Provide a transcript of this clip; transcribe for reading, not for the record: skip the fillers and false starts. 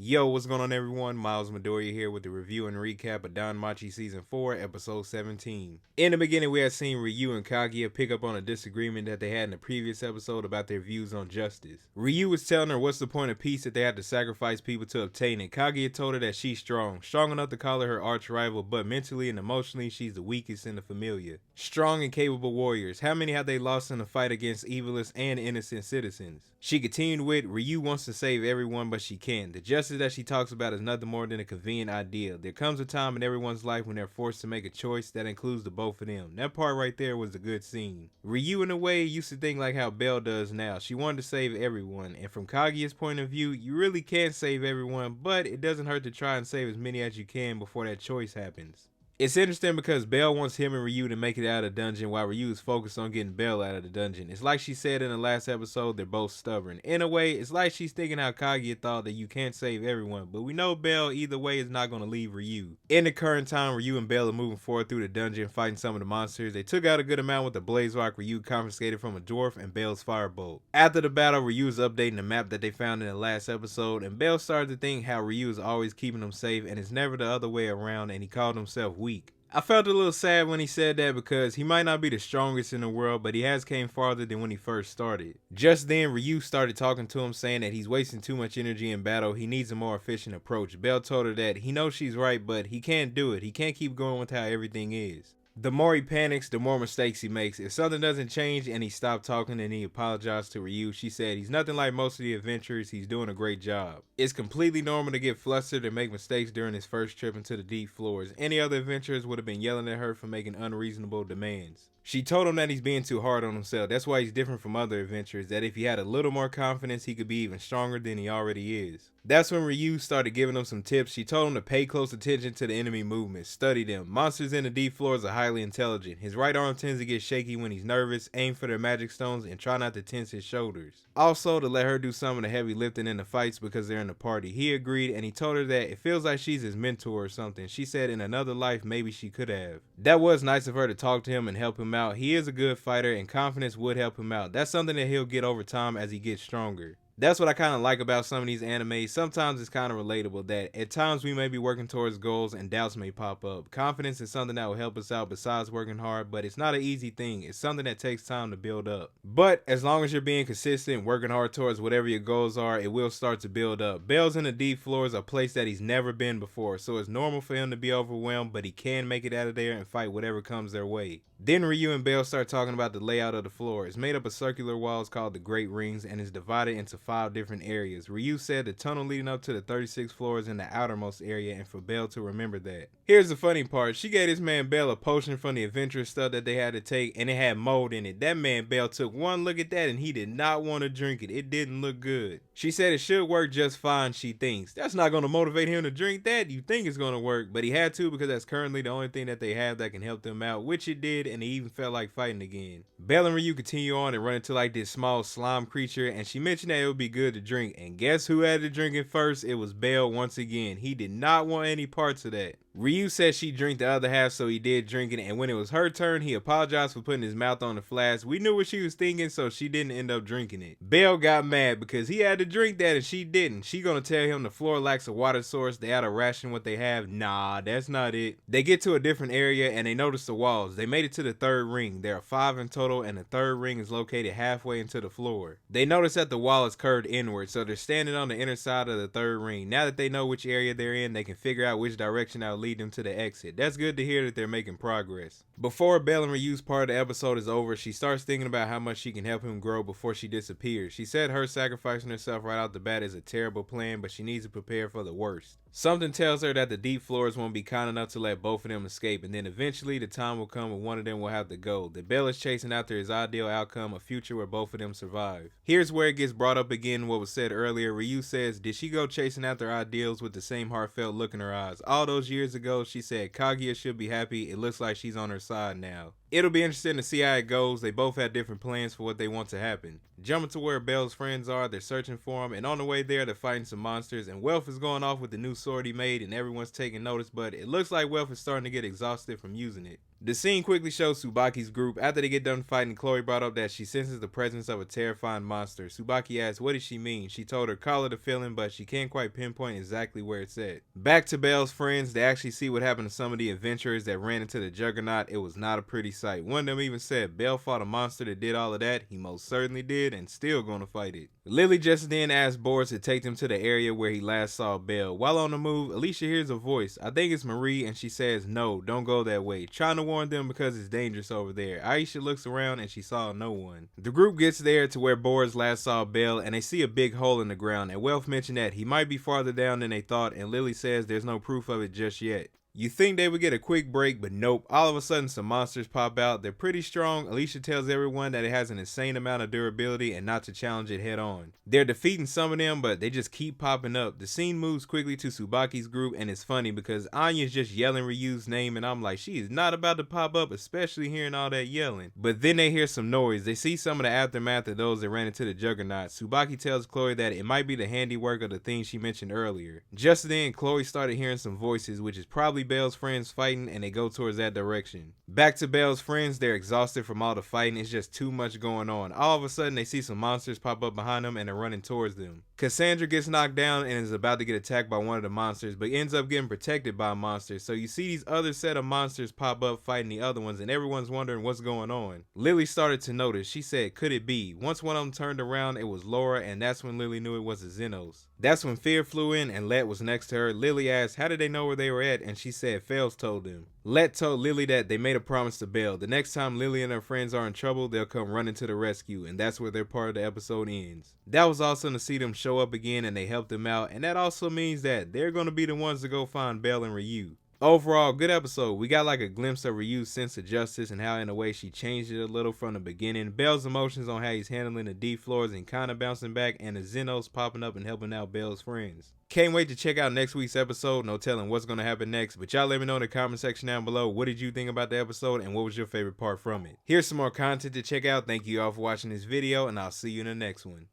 Yo, what's going on everyone? Miles Midoriya here with the review and recap of Danmachi Season 4, Episode 17. In the beginning, we had seen Ryu and Kaguya pick up on a disagreement that they had in the previous episode about their views on justice. Ryu was telling her what's the point of peace that they had to sacrifice people to obtain it. Kaguya told her that she's strong enough to call her arch rival, but mentally and emotionally, she's the weakest in the familia. Strong and capable warriors. How many have they lost in the fight against evilists and innocent citizens? She continued with, Ryu wants to save everyone, but she can't. The justice that she talks about is nothing more than a convenient idea. There comes a time in everyone's life when they're forced to make a choice that includes the both of them. That part right there was a good scene. Ryu in a way used to think like how Belle does now. She wanted to save everyone, and from Kaguya's point of view, you really can't save everyone, but it doesn't hurt to try and save as many as you can before that choice happens. It's interesting because Belle wants him and Ryu to make it out of the dungeon while Ryu is focused on getting Belle out of the dungeon. It's like she said in the last episode, they're both stubborn. In a way, it's like she's thinking how Kaguya thought that you can't save everyone, but we know Belle either way is not going to leave Ryu. In the current time, Ryu and Belle are moving forward through the dungeon fighting some of the monsters. They took out a good amount with the blaze rock Ryu confiscated from a dwarf and Belle's firebolt. After the battle, Ryu is updating the map that they found in the last episode, and Belle started to think how Ryu is always keeping him safe and it's never the other way around, and he called himself weak. I felt a little sad when he said that because he might not be the strongest in the world, but he has came farther than when he first started. Just then, Ryu started talking to him saying that he's wasting too much energy in battle, he needs a more efficient approach. Belle told her that he knows she's right, but he can't do it. He can't keep going with how everything is. The more he panics, the more mistakes he makes. If something doesn't change and he stopped talking and he apologized to Ryu, she said he's nothing like most of the adventurers, he's doing a great job. It's completely normal to get flustered and make mistakes during his first trip into the deep floors. Any other adventurers would have been yelling at her for making unreasonable demands. She told him that he's being too hard on himself. That's why he's different from other adventurers, that if he had a little more confidence, he could be even stronger than he already is. That's when Ryu started giving him some tips. She told him to pay close attention to the enemy movements, study them. Monsters in the deep floors are highly intelligent. His right arm tends to get shaky when he's nervous, aim for their magic stones, and try not to tense his shoulders. Also, to let her do some of the heavy lifting in the fights because they're in the party. He agreed, and he told her that it feels like she's his mentor or something. She said in another life, maybe she could have. That was nice of her to talk to him and help him out. He is a good fighter, and confidence would help him out. That's something that he'll get over time as he gets stronger. That's what I kind of like about some of these animes. Sometimes it's kind of relatable that at times we may be working towards goals and doubts may pop up. Confidence is something that will help us out besides working hard, but it's not an easy thing. It's something that takes time to build up. But as long as you're being consistent, working hard towards whatever your goals are, it will start to build up. Belle's in the deep floors, a place that he's never been before, so it's normal for him to be overwhelmed, but he can make it out of there and fight whatever comes their way. Then Ryu and Belle start talking about the layout of the floor. It's made up of circular walls called the Great Rings and is divided into 5 different areas. Ryu said the tunnel leading up to the 36 floors in the outermost area, and for Belle to remember that. Here's the funny part. She gave this man Belle a potion from the adventurous stuff that they had to take, and it had mold in it. That man Belle took one look at that and he did not want to drink it. It didn't look good. She said it should work just fine, she thinks. That's not going to motivate him to drink that. You think it's going to work, but he had to because that's currently the only thing that they have that can help them out, which it did, and he even felt like fighting again. Belle and Ryu continue on and run into like this small slime creature, and she mentioned that it would be good to drink, and guess who had to drink it first? It was Belle once again. He did not want any parts of that. Ryu said she drank the other half, so he did drink it, and when it was her turn, he apologized for putting his mouth on the flask. We knew what she was thinking, so she didn't end up drinking it. Belle got mad because he had to drink that and she didn't. She gonna tell him the floor lacks a water source, they had to ration what they have. Nah, that's not it. They get to a different area and they notice the walls. They made it to the 3rd ring. There are 5 in total, and the 3rd ring is located halfway into the floor. They notice that the wall is curved inward, so they're standing on the inner side of the 3rd ring. Now that they know which area they're in, they can figure out which direction that will lead them to the exit. That's good to hear that they're making progress. Before Belle and Ryu's part of the episode is over, she starts thinking about how much she can help him grow before she disappears. She said her sacrificing herself right out the bat is a terrible plan, but she needs to prepare for the worst. Something tells her that the deep floors won't be kind enough to let both of them escape, and then eventually the time will come when one of them will have to go. That Belle is chasing after his ideal outcome, a future where both of them survive. Here's where it gets brought up again what was said earlier. Ryu says, did she go chasing after ideals with the same heartfelt look in her eyes? All those years ago, she said Kaguya should be happy. It looks like she's on her side now. It'll be interesting to see how it goes. They both have different plans for what they want to happen. Jumping to where Bell's friends are, they're searching for him, and on the way there, they're fighting some monsters, and Wealth is going off with the new sword he made, and everyone's taking notice, but it looks like Wealth is starting to get exhausted from using it. The scene quickly shows Tsubaki's group. After they get done fighting, Chloe brought up that she senses the presence of a terrifying monster. Tsubaki asks, what does she mean? She told her, call it a feeling, but she can't quite pinpoint exactly where it's at. Back to Bell's friends, they actually see what happened to some of the adventurers that ran into the Juggernaut. It was not a pretty sight. One of them even said, Bell fought a monster that did all of that. He most certainly did, and still gonna fight it. Lily just then asked Boris to take them to the area where he last saw Bell. While on the move, Alicia hears a voice. I think it's Marie, and she says, no, don't go that way. Trying to warn them because it's dangerous over there. Aisha looks around and she saw no one. The group gets there to where Boris last saw Bell, and they see a big hole in the ground, and Wealth mentioned that he might be farther down than they thought, and Lily says there's no proof of it just yet. You think they would get a quick break, but nope. All of a sudden, some monsters pop out. They're pretty strong. Alicia tells everyone that it has an insane amount of durability and not to challenge it head on. They're defeating some of them, but they just keep popping up. The scene moves quickly to Tsubaki's group, and it's funny because Anya's just yelling Ryu's name, and I'm like, she is not about to pop up, especially hearing all that yelling. But then they hear some noise. They see some of the aftermath of those that ran into the Juggernaut. Tsubaki tells Chloe that it might be the handiwork of the thing she mentioned earlier. Just then, Chloe started hearing some voices, which is probably Bell's friends fighting, and they go towards that direction. Back to Bell's friends, they're exhausted from all the fighting. It's just too much going on. All of a sudden, they see some monsters pop up behind them, and they're running towards them. Cassandra gets knocked down and is about to get attacked by one of the monsters, but ends up getting protected by a monster. So you see these other set of monsters pop up fighting the other ones, and everyone's wondering what's going on. Lily started to notice. She said, could it be? Once one of them turned around, it was Laura, and that's when Lily knew it was the Xenos. That's when Fear flew in, and Let was next to her. Lily asked, how did they know where they were at? And she said, Fels told them. Let told Lily that they made a promise to Bell. The next time Lily and her friends are in trouble, they'll come running to the rescue, and that's where their part of the episode ends. That was awesome to see them show up again, and they helped them out, and that also means that they're going to be the ones to go find Bell and Ryu. Overall, good episode. We got like a glimpse of Ryu's sense of justice and how in a way she changed it a little from the beginning. Bell's emotions on how he's handling the deep floors and kind of bouncing back, and the Xenos popping up and helping out Bell's friends. Can't wait to check out next week's episode. No telling what's going to happen next, but y'all let me know in the comment section down below. What did you think about the episode and what was your favorite part from it? Here's some more content to check out. Thank you all for watching this video, and I'll see you in the next one.